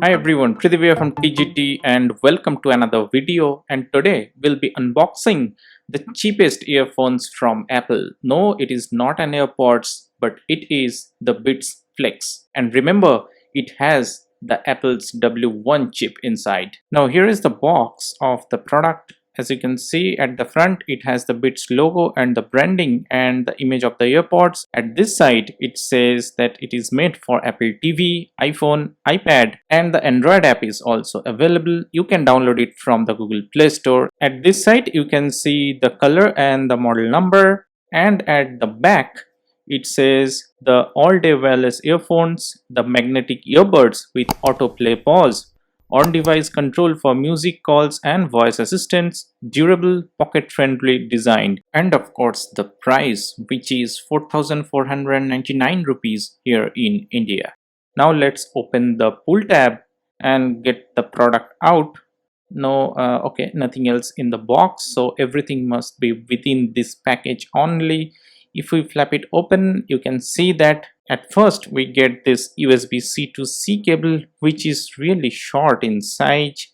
Hi everyone, Tridib here from TGT and welcome to another video, and today we'll be unboxing the cheapest earphones from Apple. No, it is not an AirPods, but it is the Beats Flex. And remember, it has the Apple's W1 chip inside. Now here is the box of the product. As you can see at the front, it has the Beats logo and the branding and the image of the AirPods. At this side, it says that it is made for Apple TV, iPhone, iPad, and the Android app is also available. You can download it from the Google Play Store. At this side, you can see the color and the model number, and at the back, it says the all-day wireless earphones, the magnetic earbuds with autoplay pause, on-device control for music calls and voice assistants, durable, pocket-friendly design, and of course the price, which is 4,499 rupees here in India. Now let's open the pull tab and get the product out. No, okay, nothing else in the box, so everything must be within this package only. If we flap it open, you can see that at first we get this USB-C to C cable, which is really short in size.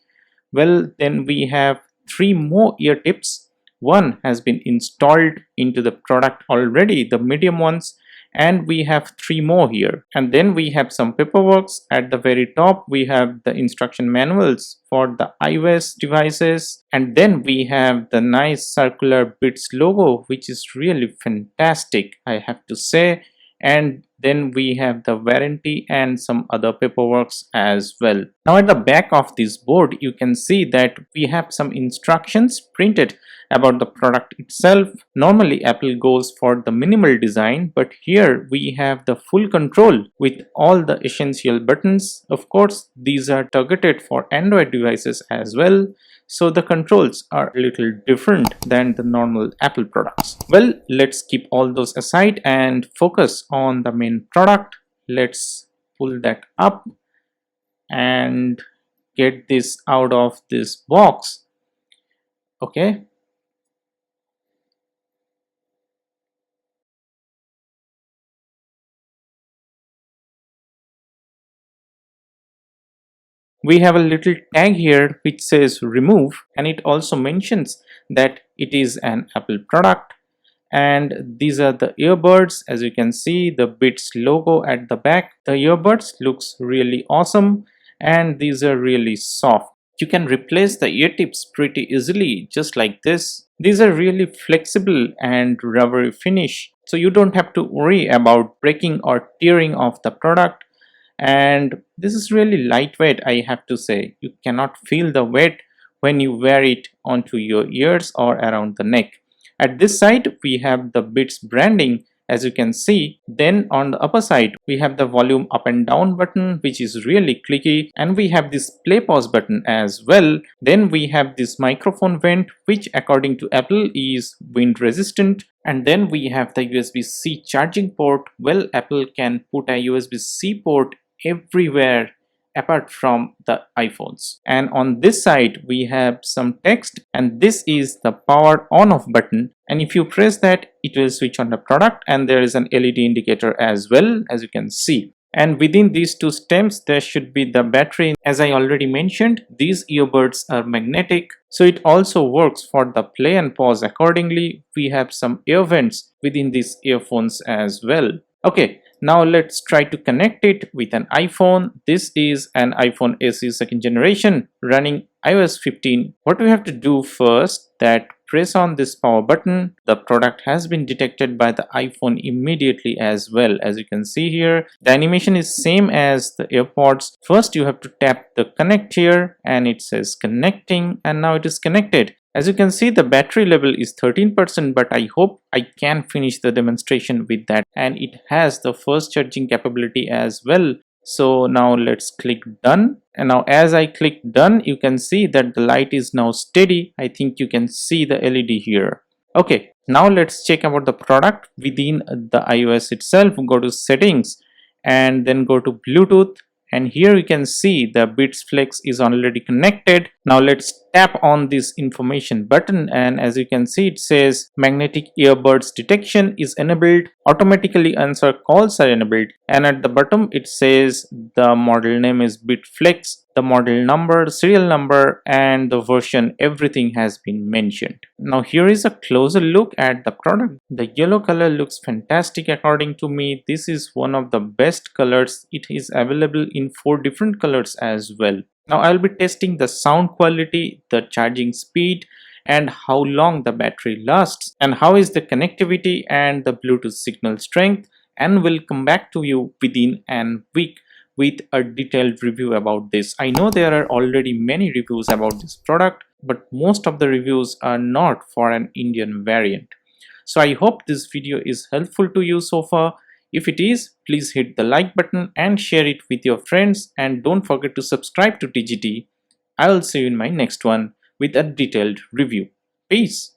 Well, then we have three more ear tips. One has been installed into the product already, the medium ones, and we have three more here. And then we have some paperwork. At the very top we have the instruction manuals for the iOS devices, and then we have the nice circular Beats logo, which is really fantastic, I have to say. And then we have the warranty and some other paperwork as well. Now at the back of this board, you can see that we have some instructions printed about the product itself. Normally Apple goes for the minimal design, but here we have the full control with all the essential buttons. Of course, these are targeted for Android devices as well, so the controls are a little different than the normal Apple products. Well, let's keep all those aside and focus on the main product. Let's pull that up and get this out of this box. Okay. We have a little tag here which says remove, and it also mentions that it is an Apple product. And these are the earbuds. As you can see, the Beats logo at the back. The earbuds looks really awesome, and these are really soft. You can replace the ear tips pretty easily, just like this. These are really flexible and rubbery finish, so you don't have to worry about breaking or tearing off the product. And this is really lightweight, I have to say. You cannot feel the weight when you wear it onto your ears or around the neck. At this side we have the Beats branding, as you can see. Then on the upper side we have the volume up and down button, which is really clicky, and we have this play pause button as well. Then we have this microphone vent, which according to Apple is wind resistant. And then we have the USB-C charging port. Well, Apple can put a USB-C port everywhere apart from the iPhones. And on this side we have some text, and this is the power on off button, and if you press that it will switch on the product, and there is an LED indicator as well, as you can see. And within these two stems there should be the battery. As I already mentioned, these earbuds are magnetic, so it also works for the play and pause accordingly. We have some air vents within these earphones as well. Okay, now let's try to connect it with an iPhone. This is an iPhone SE 2nd generation running iOS 15. What we have to do first, that press on this power button. The product has been detected by the iPhone immediately as well. As you can see here, the animation is same as the AirPods. First you have to tap the connect here, and it says connecting, and now it is connected. As you can see, the battery level is 13%, but I hope I can finish the demonstration with that. And it has the fast charging capability as well. So now let's click done, and now as I click done, you can see that the light is now steady. I think you can see the LED here. Okay, now let's check about the product within the iOS itself. Go to settings and then go to Bluetooth, and here you can see the Beats Flex is already connected. Now let's tap on this information button, and as you can see, it says magnetic earbuds detection is enabled, automatically answer calls are enabled, and at the bottom it says the model name is Bitflex, the model number, serial number, and the version, everything has been mentioned. Now here is a closer look at the product. The yellow color looks fantastic according to me. This is one of the best colors. It is available in 4 different colors as well. Now I'll be testing the sound quality, the charging speed, and how long the battery lasts, and how is the connectivity and the Bluetooth signal strength, and will come back to you within a week with a detailed review about this. I know there are already many reviews about this product, but most of the reviews are not for an Indian variant. So I hope this video is helpful to you so far. If it is, please hit the like button and share it with your friends, and don't forget to subscribe to TGT. I will see you in my next one with a detailed review. Peace.